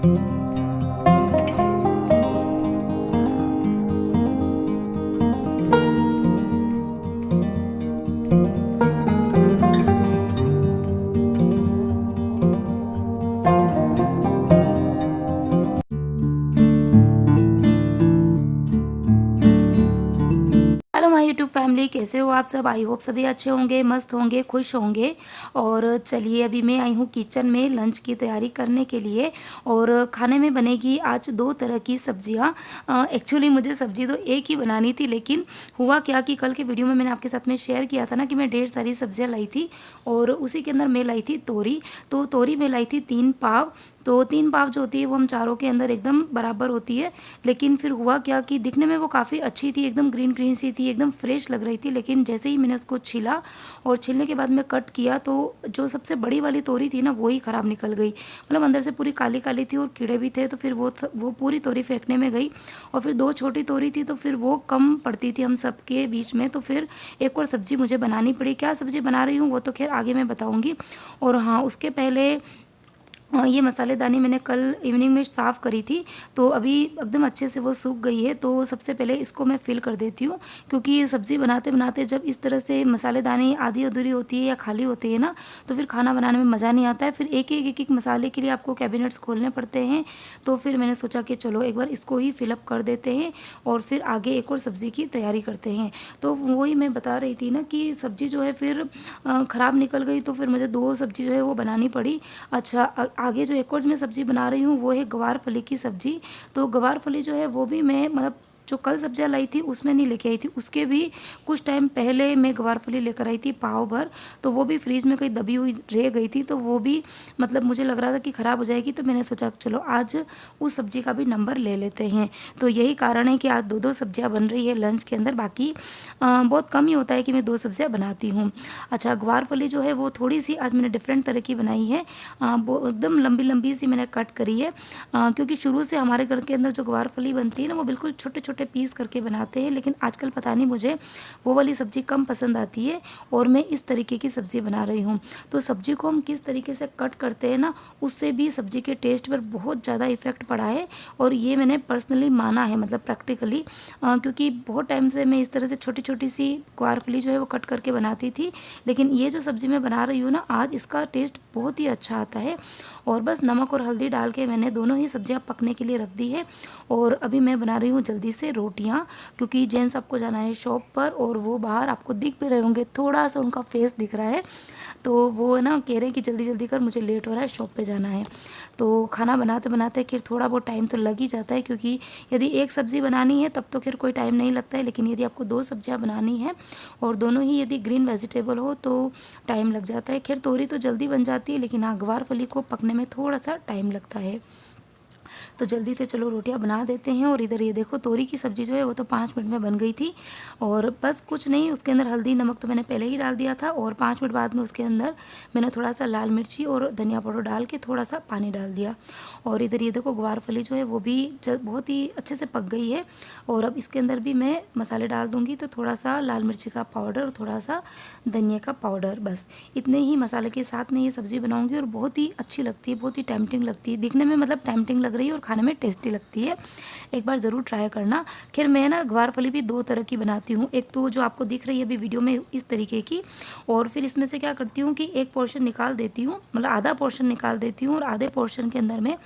Hello my YouTube family, कैसे हो आप सब। आई होप सभी अच्छे होंगे, मस्त होंगे, खुश होंगे। और चलिए अभी मैं आई हूँ किचन में लंच की तैयारी करने के लिए। और खाने में बनेगी आज दो तरह की सब्जियाँ। एक्चुअली मुझे सब्जी तो एक ही बनानी थी, लेकिन हुआ क्या कि कल के वीडियो में मैंने आपके साथ में शेयर किया था ना कि मैं ढेर सारी सब्जियाँ लाई थी। और उसी के अंदर मैं लाई थी तोरी। तो तोरी मैं लाई थी 3 पाव। तो 3 पाव जो होती है वो हम चारों के अंदर एकदम बराबर होती है। लेकिन फिर हुआ क्या कि दिखने में वो काफ़ी अच्छी थी, एकदम ग्रीन ग्रीन सी थी, एकदम फ्रेश लग रही थी। लेकिन जैसे ही मैंने उसको छीला और छीलने के बाद में कट किया, तो जो सबसे बड़ी वाली तोरी थी ना वो ही ख़राब निकल गई। मतलब अंदर से पूरी काली काली थी और कीड़े भी थे। तो फिर वो पूरी तोरी फेंकने में गई। और फिर दो छोटी तोरी थी तो फिर वो कम पड़ती थी हम सबके बीच में। तो फिर एक और सब्ज़ी मुझे बनानी पड़ी। क्या सब्ज़ी बना रही हूँ वो तो खैर आगे मैं बताऊँगी। और हाँ, उसके पहले ये मसालेदानी मैंने कल इवनिंग में साफ़ करी थी। तो अभी एकदम अच्छे से वो सूख गई है। तो सबसे पहले इसको मैं फिल कर देती हूँ, क्योंकि ये सब्ज़ी बनाते बनाते जब इस तरह से मसालेदानी आधी अधूरी होती है या खाली होती है ना, तो फिर खाना बनाने में मज़ा नहीं आता है। फिर एक एक मसाले के लिए आपको कैबिनेट्स खोलने पड़ते हैं। तो फिर मैंने सोचा कि चलो एक बार इसको ही फिलअप कर देते हैं और फिर आगे एक और सब्ज़ी की तैयारी करते हैं। तो वही मैं बता रही थी ना कि सब्ज़ी जो है फिर ख़राब निकल गई। तो फिर मुझे दो सब्ज़ी जो है वो बनानी पड़ी। अच्छा, आगे जो एक और मैं सब्ज़ी बना रही हूँ वो है गवार फली की सब्ज़ी। तो गवार फली जो है वो भी मैं मतलब जो कल सब्जियाँ लाई थी उसमें नहीं लेके आई थी, उसके भी कुछ टाइम पहले मैं गवार फली लेकर आई थी पाव भर। तो वो भी फ्रीज में कहीं दबी हुई रह गई थी। तो वो भी मतलब मुझे लग रहा था कि ख़राब हो जाएगी। तो मैंने सोचा चलो आज उस सब्ज़ी का भी नंबर ले लेते हैं। तो यही कारण है कि आज दो दो सब्जियाँ बन रही है लंच के अंदर। बाकी बहुत कम ही होता है कि मैं दो सब्जियाँ बनाती हूँ। अच्छा, गवार फली जो है वो थोड़ी सी आज मैंने डिफरेंट तरह की बनाई है। वो एकदम लंबी लंबी सी मैंने कट करी है। क्योंकि शुरू से हमारे घर के अंदर जो गवार फली बनती है ना वो बिल्कुल छोटे छोटे पीस करके बनाते हैं। लेकिन आजकल पता नहीं मुझे वो वाली सब्ज़ी कम पसंद आती है और मैं इस तरीके की सब्ज़ी बना रही हूँ। तो सब्ज़ी को हम किस तरीके से कट करते हैं ना, उससे भी सब्ज़ी के टेस्ट पर बहुत ज़्यादा इफ़ेक्ट पड़ा है। और ये मैंने पर्सनली माना है, मतलब प्रैक्टिकली। क्योंकि बहुत टाइम से मैं इस तरह से छोटी छोटी सी गवार फली जो है वो कट करके बनाती थी। लेकिन ये जो सब्ज़ी मैं बना रही हूँ ना आज, इसका टेस्ट बहुत ही अच्छा आता है। और बस नमक और हल्दी डाल के मैंने दोनों ही सब्जियां पकने के लिए रख दी है। और अभी मैं बना रही हूँ जल्दी से रोटियां, क्योंकि जेंट्स आपको जाना है शॉप पर और वो बाहर आपको दिख भी रहे होंगे, थोड़ा सा उनका फेस दिख रहा है। तो वो ना कह रहे हैं कि जल्दी जल्दी कर, मुझे लेट हो रहा है, शॉप पे जाना है। तो खाना बनाते बनाते फिर थोड़ा बहुत टाइम तो लग ही जाता है, क्योंकि यदि एक सब्ज़ी बनानी है तब तो फिर कोई टाइम नहीं लगता है। लेकिन यदि आपको दो सब्जियां बनानी है और दोनों ही यदि ग्रीन वेजिटेबल हो तो टाइम लग जाता है। खैर तोरी तो जल्दी बन जाती है, लेकिन हाँ, गवार फली को पकने में थोड़ा सा टाइम लगता है। तो जल्दी से चलो रोटियां बना देते हैं। और इधर ये देखो तोरी की सब्ज़ी जो है वो तो 5 मिनट में बन गई थी। और बस कुछ नहीं, उसके अंदर हल्दी नमक तो मैंने पहले ही डाल दिया था और 5 मिनट बाद में उसके अंदर मैंने थोड़ा सा लाल मिर्ची और धनिया पाउडर डाल के थोड़ा सा पानी डाल दिया। और इधर ये देखो गवार फली जो है वो भी बहुत ही अच्छे से पक गई है। और अब इसके अंदर भी मैं मसाले डाल दूँगी। तो थोड़ा सा लाल मिर्ची का पाउडर और थोड़ा सा धनिया का पाउडर, बस इतने ही मसाले के साथ मैं ये सब्ज़ी बनाऊँगी। और बहुत ही अच्छी लगती है, बहुत ही टेम्पटिंग लगती है दिखने में, मतलब टेम्पटिंग लग रही है और खाने में टेस्टी लगती है। एक बार ज़रूर ट्राई करना। खैर मैं ना गवार फली भी दो तरह की बनाती हूँ। एक तो जो आपको दिख रही है अभी वीडियो में इस तरीके की, और फिर इसमें से क्या करती हूँ कि एक पोर्शन निकाल देती हूँ, मतलब आधा पोर्शन निकाल देती हूँ और आधे पोर्शन के अंदर मैं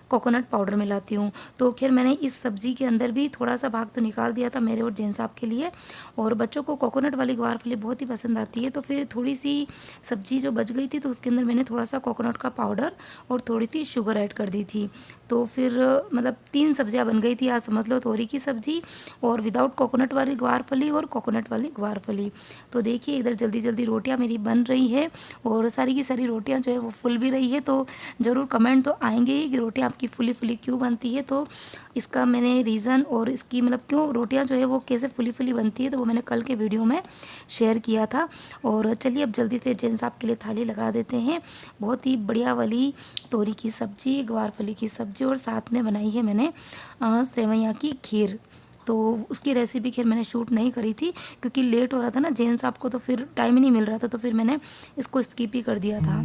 कोकोनट पाउडर मिलाती हूँ। तो खैर मैंने इस सब्ज़ी के अंदर भी थोड़ा सा भाग तो निकाल दिया था मेरे और जैन साहब के लिए। और बच्चों को कोकोनट वाली गवार फली बहुत ही पसंद आती है। तो फिर थोड़ी सी सब्ज़ी जो बच गई थी तो उसके अंदर मैंने थोड़ा सा कोकोनट का पाउडर और थोड़ी सी शुगर ऐड कर दी थी। तो फिर मतलब 3 सब्जियां बन गई थी आज, समझ लो तोरी की सब्ज़ी और विदाउट कोकोनट वाली गवार फली और कोकोनट वाली गवार फली। तो देखिए इधर जल्दी जल्दी रोटियां मेरी बन रही है और सारी की सारी रोटियां जो है वो फुल भी रही है। तो ज़रूर कमेंट तो आएंगे ही कि रोटियां आपकी फुली फुली क्यों बनती है। तो इसका मैंने रीज़न और इसकी मतलब क्यों रोटियां जो है वो कैसे फुली फुली बनती है तो वो मैंने कल के वीडियो में शेयर किया था। और चलिए अब जल्दी से जेंट्स साहब के लिए थाली लगा देते हैं। बहुत ही बढ़िया वाली तोरी की सब्ज़ी, गवार फली की सब्ज़ी और साथ में बनाई है मैंने सेवैयाँ की खीर। तो उसकी रेसिपी खैर मैंने शूट नहीं करी थी क्योंकि लेट हो रहा था ना जेंट्स साहब को, तो फिर टाइम ही नहीं मिल रहा था। तो फिर मैंने इसको स्किप ही कर दिया था।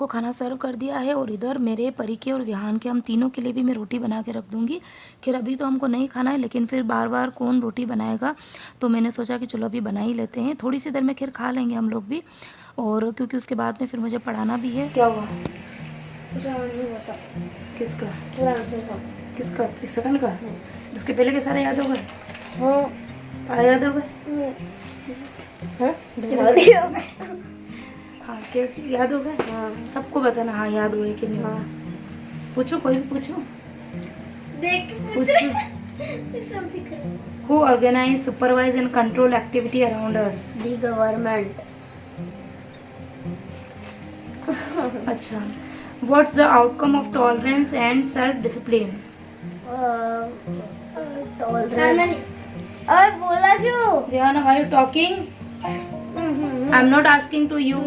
खाना सर्व कर दिया है और इधर मेरे परी के और विहान के हम तीनों के लिए भी मैं रोटी बना के रख दूँगी। खैर अभी तो हमको नहीं खाना है, लेकिन फिर बार बार कौन रोटी बनाएगा, तो मैंने सोचा कि चलो अभी बना ही लेते हैं। थोड़ी सी देर में खैर खा लेंगे हम लोग भी, और क्योंकि उसके बाद में फिर मुझे पढ़ाना भी है। क्या हुआ? किसका? किसका? इस सेकंड का? उसके पहले के सारे याद हो गए? हाँ याद हो गए। हाँ क्या याद हो गए? हाँ सबको बताना हाँ याद हुए कि नहीं। हाँ पूछो, कोई भी पूछो। Who organize, supervise and control activity around us? The government. अच्छा, what's the outcome of tolerance and self-discipline? Tolerance. और बोला क्यों? Rihanna, why are you talking? I'm not asking to you.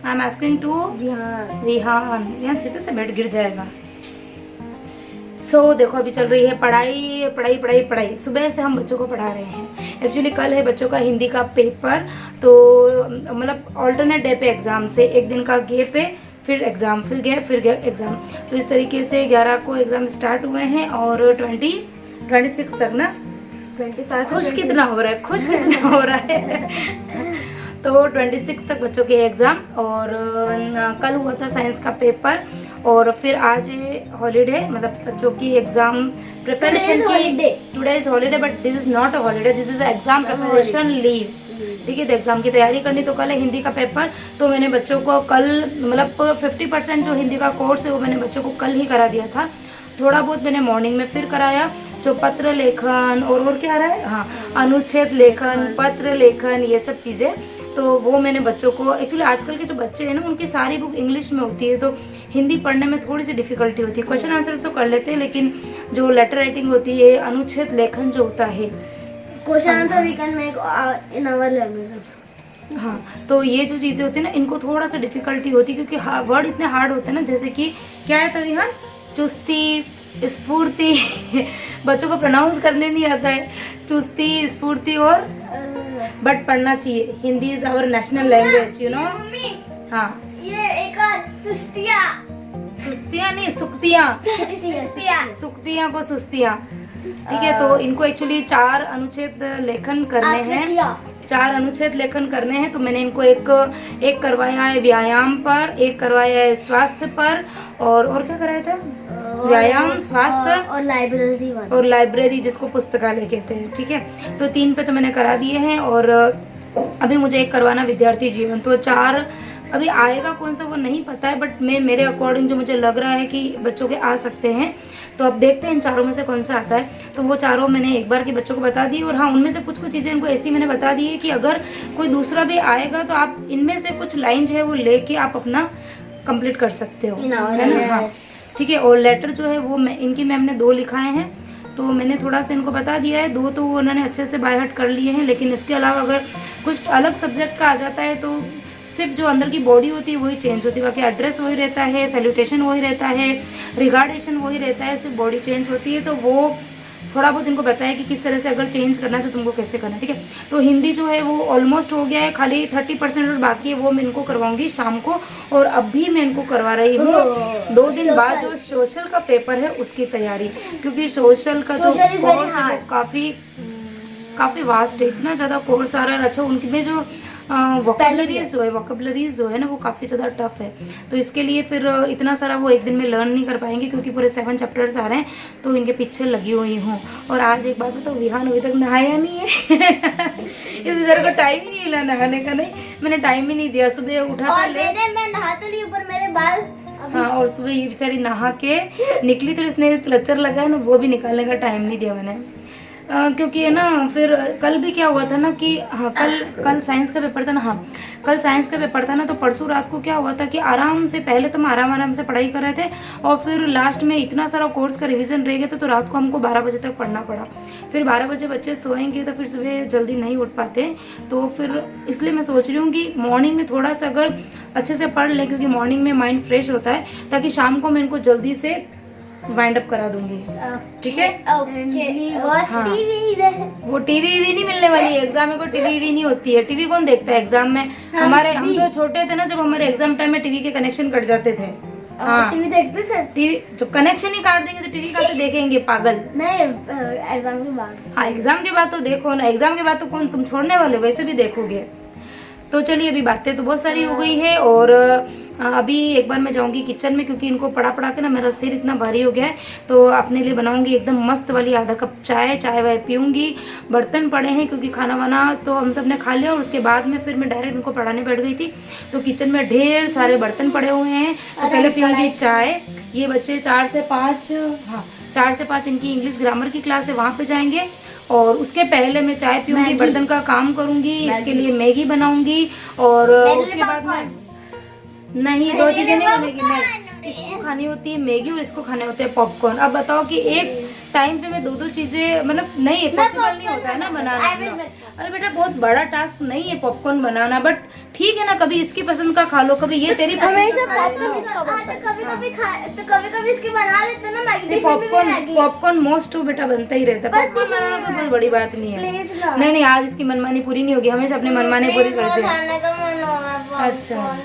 I'm asking to Vihaan. Rihan सीधे से बैठ गिर जाएगा। सो देखो अभी चल रही है पढ़ाई पढ़ाई पढ़ाई पढ़ाई। सुबह से हम बच्चों को पढ़ा रहे हैं। एक्चुअली कल है बच्चों का हिंदी का पेपर, तो मतलब ऑल्टरनेट डे पे एग्जाम से एक दिन का गैप है, फिर एग्जाम, फिर गया एग्जाम। तो इस तरीके से 11 को एग्जाम स्टार्ट हुए हैं और 26 तक ना 25। खुश कितना हो रहा है, खुश कितना हो रहा है। तो 26 तक बच्चों के एग्जाम, और कल हुआ था साइंस का पेपर, और फिर आज हॉलीडे, मतलब बच्चों की एग्जाम प्रिपरेशन की। Today is holiday but this is not a holiday, this is exam preparation leave. ठीक है, तो एग्जाम की तैयारी करनी। तो कल है हिंदी का पेपर, तो मैंने बच्चों को कल मतलब 50% जो हिंदी का कोर्स है वो मैंने बच्चों को कल ही करा दिया था। थोड़ा बहुत मैंने मॉर्निंग में फिर कराया, जो पत्र लेखन और क्या आ रहा है, हाँ अनुच्छेद लेखन, पत्र लेखन, ये सब चीज़ें। तो वो मैंने बच्चों को, एक्चुअली आजकल के जो बच्चे हैं ना उनकी सारी बुक इंग्लिश में होती है, तो हिंदी पढ़ने में थोड़ी सी डिफिकल्टी होती है। क्वेश्चन आंसर्स तो कर लेते हैं, लेकिन जो लेटर राइटिंग होती है, अनुच्छेद लेखन जो होता है, question answer we can make in our language. हाँ, तो ये जो चीज़ें होती है ना, इनको थोड़ा सा डिफिकल्टी होती है, क्योंकि वर्ड इतने हार्ड होते हैं ना, जैसे कि क्या है तरीका, चुस्ती, स्फूर्ति। बच्चों को प्रोनाउंस करने नहीं आता है, चुस्ती, स्फूर्ति, और बट पढ़ना चाहिए। Hindi is our national language, you know. हाँ ये एक और सुस्तियाँ नहीं, सुक्तियाँ को सुस्तियाँ। ठीक है, तो इनको एक्चुअली 4 अनुच्छेद लेखन करने हैं, 4 अनुच्छेद लेखन करने हैं। तो मैंने इनको एक करवाया है व्यायाम पर, एक करवाया है स्वास्थ्य पर, और क्या कराया था, व्यायाम, स्वास्थ्य और लाइब्रेरी जिसको पुस्तकालय कहते हैं। ठीक है, तो 3 पे तो मैंने करा दिए हैं, और अभी मुझे एक करवाना विद्यार्थी जीवन। तो 4 अभी आएगा कौन सा वो नहीं पता है, बट मेरे अकॉर्डिंग जो मुझे लग रहा है कि बच्चों के आ सकते हैं, तो अब देखते हैं इन 4 में से कौन सा आता है। तो वो 4 मैंने एक बार के बच्चों को बता दी, और हाँ उनमें से कुछ चीज़ें इनको ऐसी मैंने बता दी है कि अगर कोई दूसरा भी आएगा तो आप इनमें से कुछ लाइन जो है वो लेके आप अपना कंप्लीट कर सकते हो, है ना। हाँ ठीक है, और लेटर जो है वो इनकी मैम ने 2 लिखाए हैं, तो मैंने थोड़ा सा इनको बता दिया है। 2 तो उन्होंने अच्छे से बाय हार्ट कर लिए हैं, लेकिन इसके अलावा अगर कुछ अलग सब्जेक्ट का आ जाता है तो सिर्फ जो अंदर की बॉडी होती है वही चेंज होती है, बाकी एड्रेस वही रहता है, सैल्यूटेशन वही रहता है, रिगार्डेशन वही रहता है, सिर्फ बॉडी चेंज होती है। तो वो थोड़ा बहुत इनको बताया कि किस तरह से अगर चेंज करना है तो तुमको कैसे करना है। ठीक है, तो हिंदी जो है वो ऑलमोस्ट हो गया है, खाली 30% और बाकी है, वो मैं इनको करवाऊंगी शाम को। और अभी मैं इनको करवा रही हूँ 2 दिन बाद जो सोशल का पेपर है उसकी तैयारी, क्योंकि सोशल का जो कोर्स है वो काफी वास्ट है, इतना ज्यादा कोर्स आ रहा है। अच्छा, उनमें जो वोकैबुलरीज जो है ना वो काफ़ी ज़्यादा टफ है, तो इसके लिए फिर इतना सारा वो एक दिन में लर्न नहीं कर पाएंगे, क्योंकि पूरे 7 चैप्टर्स आ रहे हैं, तो इनके पीछे लगी हुई हूँ। और आज एक बात बताओ, विहान अभी तक नहाया नहीं है। इस बेचारे को टाइम ही नहीं मिला नहाने का, नहीं मैंने टाइम ही नहीं दिया। सुबह उठा और मैं नहा तो ली, ऊपर मेरे बाल। हाँ, और सुबह ये बेचारी नहा के निकली, तो इसने क्लचर लगाया ना, वो भी निकालने का टाइम नहीं दिया मैंने। क्योंकि है ना, फिर कल भी क्या हुआ था ना कि हाँ कल साइंस का पेपर था ना, हाँ कल साइंस का पेपर था ना, तो परसों रात को क्या हुआ था कि आराम से, पहले तो हम आराम से पढ़ाई कर रहे थे, और फिर लास्ट में इतना सारा कोर्स का रिवीजन रह गया था, तो रात को हमको 12 बजे तक पढ़ना पड़ा। फिर 12 बजे बच्चे सोएंगे तो फिर सुबह जल्दी नहीं उठ पाते, तो फिर इसलिए मैं सोच रही हूँ कि मॉर्निंग में थोड़ा सा अगर अच्छे से पढ़ लें, क्योंकि मॉर्निंग में माइंड फ्रेश होता है, ताकि शाम को मैं इनको जल्दी से वाइंड अप करा दूंगी, ठीक है। हाँ। वो टीवी भी नहीं मिलने वाली है एग्जाम में, कोई टीवी भी नहीं होती है। टीवी कौन देखता है एग्जाम में? हमारे हम तो छोटे थे ना, जब हमारे एग्जाम टाइम में टीवी के कनेक्शन कट जाते थे। हाँ, टीवी देखते थे। टीवी जो कनेक्शन ही काट देंगे तो टीवी कहाँ से देखेंगे पागल? नहीं, एग्जाम के बाद। हाँ, एग्जाम के बाद तो देखो ना, एग्जाम के बाद तो कौन तुम छोड़ने वाले, वैसे भी देखोगे। तो चलिए, अभी बातें तो बहुत सारी हो गई है और अभी एक बार मैं जाऊंगी किचन में, क्योंकि इनको पढ़ा पढ़ा के ना मेरा सिर इतना भारी हो गया है। तो अपने लिए बनाऊंगी एकदम मस्त वाली आधा कप चाय वाय पीऊंगी। बर्तन पड़े हैं क्योंकि खाना वाना तो हम सब ने खा लिया, और उसके बाद में फिर मैं डायरेक्ट इनको पढ़ाने बैठ गई थी। तो किचन में ढेर सारे बर्तन पड़े हुए हैं। तो पहले पीऊंगी चाय। ये बच्चे 4 से 5, हाँ 4 से 5 इनकी इंग्लिश ग्रामर की क्लास है, वहाँ पे जाएंगे। और उसके पहले मैं चाय पीऊंगी, बर्तन का काम करूंगी, इसके लिए मैगी बनाऊंगी। और उसके बाद में नहीं, 2 चीजें नहीं बनेगी। मैं इसको खानी होती है मैगी और इसको खाने होते हैं पॉपकॉर्न। अब बताओ कि एक टाइम पे मैं 2 चीजें, मतलब नहीं, पॉसिबल नहीं होता है ना बनाना। अरे बेटा, बहुत बड़ा टास्क नहीं है पॉपकॉर्न बनाना, बट ठीक है ना, कभी इसकी पसंद का खा लो, कभी ये तेरी कभी इसके बना लेते ना मैगी। पॉपकॉर्न मोस्ट बेटा बनता ही रहता है। पॉपकॉर्न बनाना कोई बहुत बड़ी बात नहीं है। नहीं, आज इसकी मनमानी पूरी नहीं होगी, हमेशा अपनी मनमानी पूरी करते हैं। अच्छा,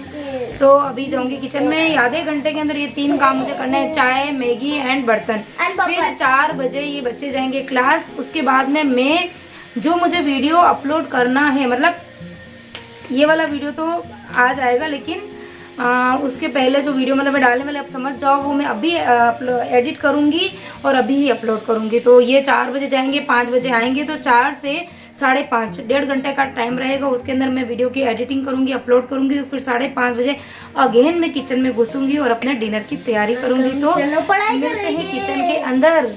तो अभी जाऊंगी किचन में। आधे घंटे के अंदर ये 3 काम मुझे करने हैं, चाय, मैगी एंड बर्तन। फिर 4 बजे ये बच्चे जाएंगे क्लास। उसके बाद में मैं जो मुझे वीडियो अपलोड करना है, मतलब ये वाला वीडियो तो आ जाएगा, लेकिन उसके पहले जो वीडियो मतलब मैं डालने वाले, आप समझ जाओ, वो मैं अभी एडिट करूंगी और अभी ही अपलोड करूंगी। तो ये 4 बजे जाएंगे, 5 बजे आएंगे, तो 4 से 5:30 1.5 घंटे का टाइम रहेगा। उसके अंदर मैं वीडियो की एडिटिंग करूंगी, अपलोड करूंगी। फिर 5:30 बजे अगेन मैं किचन में घुसूंगी और अपने डिनर की तैयारी करूंगी। तो मिलते हैं किचन के अंदर।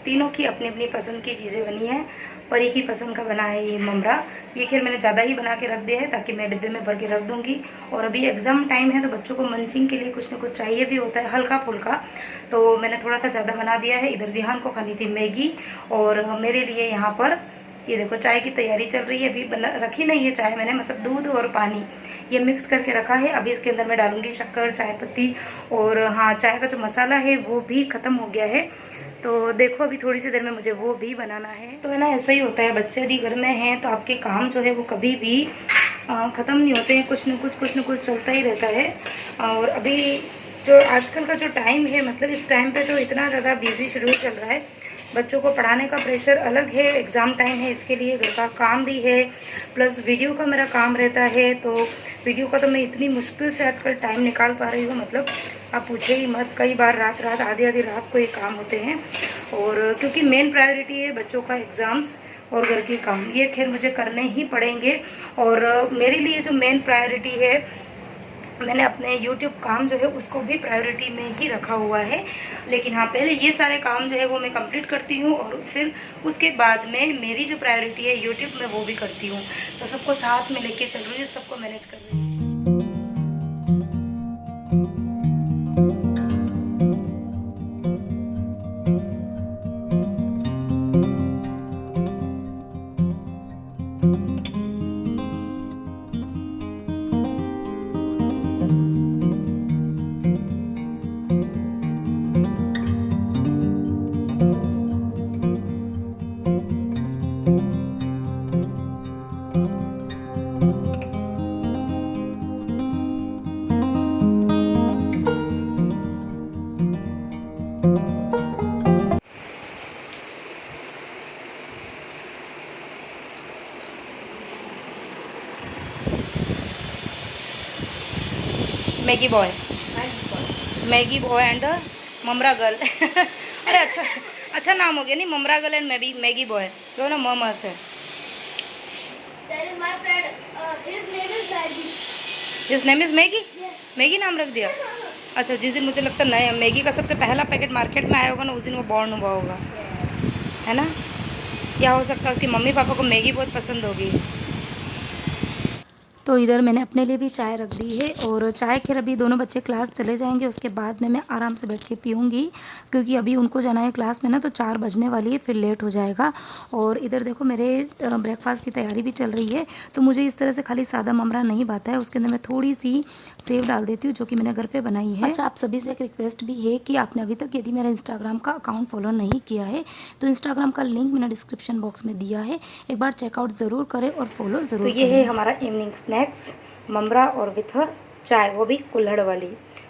तीनों की अपनी अपनी पसंद की चीज़ें बनी है। परी की पसंद का बना है ये ममरा। ये खैर मैंने ज़्यादा ही बना के रख दिया है ताकि मैं डिब्बे में भर के रख दूंगी। और अभी एग्ज़ाम टाइम है तो बच्चों को मंचिंग के लिए कुछ ना कुछ चाहिए भी होता है, हल्का फुल्का। तो मैंने थोड़ा सा ज़्यादा बना दिया है। इधर विहान को खानी थी मैगी, और मेरे लिए यहाँ पर ये देखो चाय की तैयारी चल रही है। अभी रखी नहीं है चाय मैंने, मतलब दूध और पानी ये मिक्स करके रखा है। अभी इसके अंदर मैं डालूंगी शक्कर, चाय पत्ती, और हाँ चाय का जो मसाला है वो भी ख़त्म हो गया है। तो देखो अभी थोड़ी सी देर में मुझे वो भी बनाना है। तो है ना, ऐसा ही होता है, बच्चे यदि घर में हैं तो आपके काम जो है वो कभी भी ख़त्म नहीं होते हैं, कुछ न कुछ चलता ही रहता है। और अभी जो आजकल का जो टाइम है, मतलब इस टाइम पे तो इतना ज़्यादा बिजी शेड्यूल चल रहा है। बच्चों को पढ़ाने का प्रेशर अलग है, एग्ज़ाम टाइम है, इसके लिए घर का काम भी है, प्लस वीडियो का मेरा काम रहता है। तो वीडियो का तो मैं इतनी मुश्किल से आजकल टाइम निकाल पा रही हूँ, मतलब आप पूछे ही मत। कई बार रात आधी रात को ये काम होते हैं। और क्योंकि मेन प्रायोरिटी है बच्चों का एग्ज़ाम्स और घर के काम, ये खैर मुझे करने ही पड़ेंगे। और मेरे लिए जो मेन प्रायोरिटी है मैंने अपने YouTube काम जो है उसको भी प्रायोरिटी में ही रखा हुआ है। लेकिन हाँ, पहले ये सारे काम जो है वो मैं कंप्लीट करती हूँ और फिर उसके बाद में मेरी जो प्रायोरिटी है YouTube में वो भी करती हूँ। तो सबको साथ में लेके चल रही हूँ, सबको मैनेज कर रही हूँ। मैगी बॉय एंड ममरा गर्ल। अरे अच्छा नाम हो गया नहीं, ममरा गर्ल एंड मैगी बॉय, जो ना ममस है। जिस नेम इज मैगी, मैगी नाम रख दिया। अच्छा, जिस दिन मुझे लगता है नया मैगी का सबसे पहला पैकेट मार्केट में आया होगा ना, उस दिन वो बॉर्न हुआ होगा, है ना। क्या हो सकता है उसकी मम्मी पापा को मैगी बहुत पसंद होगी। तो इधर मैंने अपने लिए भी चाय रख दी है और चाय खैर अभी दोनों बच्चे क्लास चले जाएंगे उसके बाद में मैं आराम से बैठ के पीऊँगी, क्योंकि अभी उनको जाना है क्लास में ना, तो 4 बजने वाली है, फिर लेट हो जाएगा। और इधर देखो मेरे ब्रेकफास्ट की तैयारी भी चल रही है। तो मुझे इस तरह से खाली सादा ममरा नहीं भाता है, उसके अंदर मैं थोड़ी सी सेव डाल देती हूँ जो कि मैंने घर पर बनाई है। अच्छा, आप सभी से एक रिक्वेस्ट भी है कि आपने अभी तक यदि मेरा इंस्टाग्राम का अकाउंट फॉलो नहीं किया है तो इंस्टाग्राम का लिंक मैंने डिस्क्रिप्शन बॉक्स में दिया है, एक बार चेकआउट ज़रूर करें और फॉलो ज़रूर करें। तो ये है हमारा इवनिंग स्नैक्स, ममरा और विथ चाय, वो भी कुल्हड़ वाली।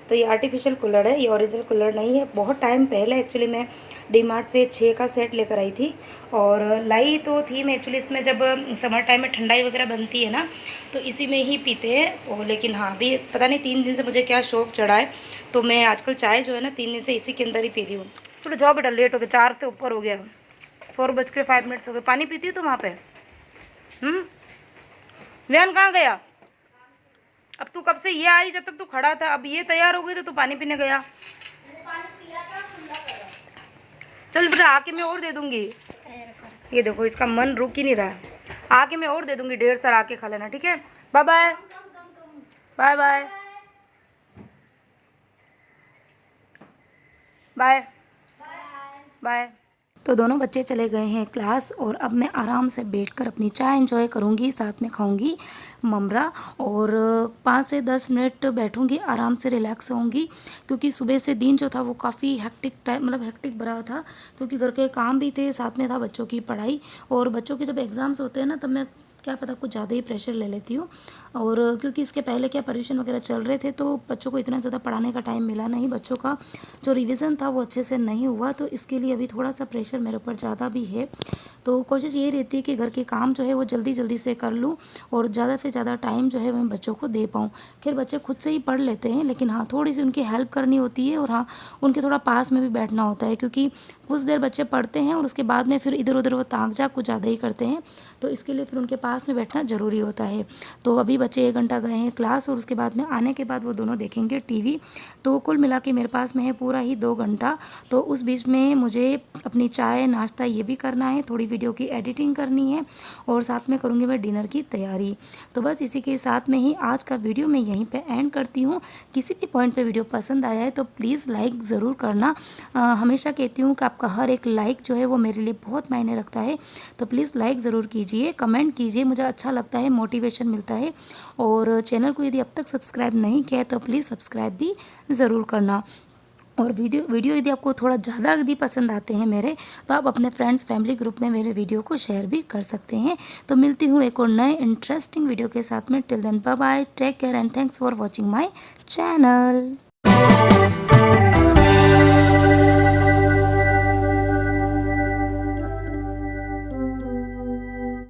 तो ये आर्टिफिशियल कुल्हड़ है, ये ओरिजिनल कुल्हड़ नहीं है। बहुत टाइम पहले एक्चुअली मैं डीमार्ट से 6 का सेट लेकर आई थी और लाई तो थी मैं एक्चुअली इसमें, जब समर टाइम में ठंडाई वगैरह बनती है ना तो इसी में ही पीते हैं। और लेकिन हाँ, अभी पता नहीं 3 दिन से मुझे क्या शौक चढ़ा है, तो मैं आजकल चाय जो है ना 3 दिन से इसी के अंदर ही पी रही हूँ। थोड़ा जाओ बेटा, लेट हो गया, 4 से ऊपर हो गया, 4:05 हो गए। पानी पीती हूँ तो वहाँ पर व्यान कहाँ गया? अब तू कब से ये आई, जब तक तू खड़ा था, अब ये तैयार हो गई तो तू पानी पीने गया। चल बेटा, आके मैं और दे दूंगी। ये देखो इसका मन रुक ही नहीं रहा है, आके मैं और दे दूंगी, 1.5 साल आके खा लेना, ठीक है। Bye bye bye bye bye bye. तो दोनों बच्चे चले गए हैं क्लास और अब मैं आराम से बैठकर अपनी चाय एंजॉय करूंगी, साथ में खाऊंगी ममरा और 5 से 10 मिनट बैठूंगी, आराम से रिलैक्स होऊंगी, क्योंकि सुबह से दिन जो था वो काफ़ी हेक्टिक टाइम, मतलब हेक्टिक भरा था, क्योंकि घर के काम भी थे, साथ में था बच्चों की पढ़ाई। और बच्चों के जब एग्ज़ाम्स होते हैं ना, तब मैं क्या पता कुछ ज़्यादा ही प्रेशर ले लेती हूँ। और क्योंकि इसके पहले क्या परीक्षण वगैरह चल रहे थे, तो बच्चों को इतना ज़्यादा पढ़ाने का टाइम मिला नहीं, बच्चों का जो रिवीजन था वो अच्छे से नहीं हुआ, तो इसके लिए अभी थोड़ा सा प्रेशर मेरे ऊपर ज़्यादा भी है। तो कोशिश ये रहती है कि घर के काम जो है वो जल्दी जल्दी से कर लूँ और ज़्यादा से ज़्यादा टाइम जो है मैं बच्चों को दे पाऊँ। खैर बच्चे खुद से ही पढ़ लेते हैं, लेकिन हाँ थोड़ी सी उनकी हेल्प करनी होती है और हाँ उनके थोड़ा पास में भी बैठना होता है, क्योंकि कुछ देर बच्चे पढ़ते हैं और उसके बाद में फिर इधर उधर वो ताक झाँक कुछ ज़्यादा ही करते हैं, तो इसके लिए फिर उनके पास में बैठना ज़रूरी होता है। तो अभी बच्चे 1 घंटा गए हैं क्लास और उसके बाद में आने के बाद वो दोनों देखेंगे टीवी। तो कुल मिला के मेरे पास में है पूरा ही 2 घंटा। तो उस बीच में मुझे अपनी चाय नाश्ता ये भी करना है, थोड़ी वीडियो की एडिटिंग करनी है और साथ में करूँगी मैं डिनर की तैयारी। तो बस इसी के साथ में ही आज का वीडियो मैं यहीं पे एंड करती हूँ। किसी भी पॉइंट पे वीडियो पसंद आया है तो प्लीज़ लाइक ज़रूर करना। हमेशा कहती हूँ कि आपका हर एक लाइक जो है वो मेरे लिए बहुत मायने रखता है, तो प्लीज़ लाइक ज़रूर कीजिए, कमेंट कीजिए, मुझे अच्छा लगता है, मोटिवेशन मिलता है। और चैनल को यदि अब तक सब्सक्राइब नहीं किया है तो प्लीज़ सब्सक्राइब भी ज़रूर करना। और वीडियो यदि आपको थोड़ा ज़्यादा यदि पसंद आते हैं मेरे, तो आप अपने फ्रेंड्स फैमिली ग्रुप में मेरे वीडियो को शेयर भी कर सकते हैं। तो मिलती हूँ एक और नए इंटरेस्टिंग वीडियो के साथ में। Till then bye bye, take care and thanks for watching my channel.